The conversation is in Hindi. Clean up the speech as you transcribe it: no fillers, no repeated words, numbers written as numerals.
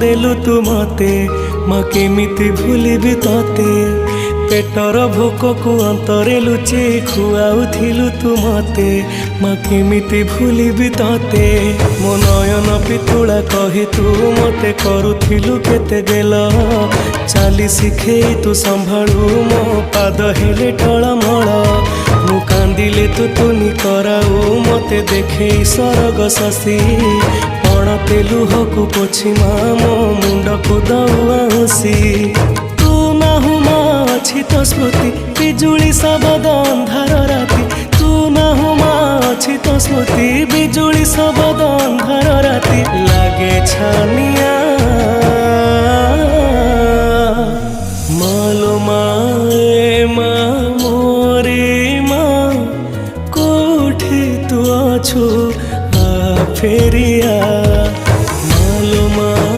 देलु तू मते माँ केमिति भूलिबि तते पेटर भोक को अंतरे लुचे खुआउथिलु तू मते माँ केमिति भूलिबि तते मो नयन पितुला कहि तू मते करुथिलु केते गेल चाली शिखे तू संभाळु मो पाद हेले टळमळ मु कांदिले तू तुनी कराऊ मते देखे सरग शशि पण तेलु हकु पोछि मो मुंड को दउसी तू नाहु मा अछि तो स्मृति बिजुली सबद अंधार राति तू नाहु मा अछि तो स्मृति बिजुली सबद अंधार राति लागे छानिया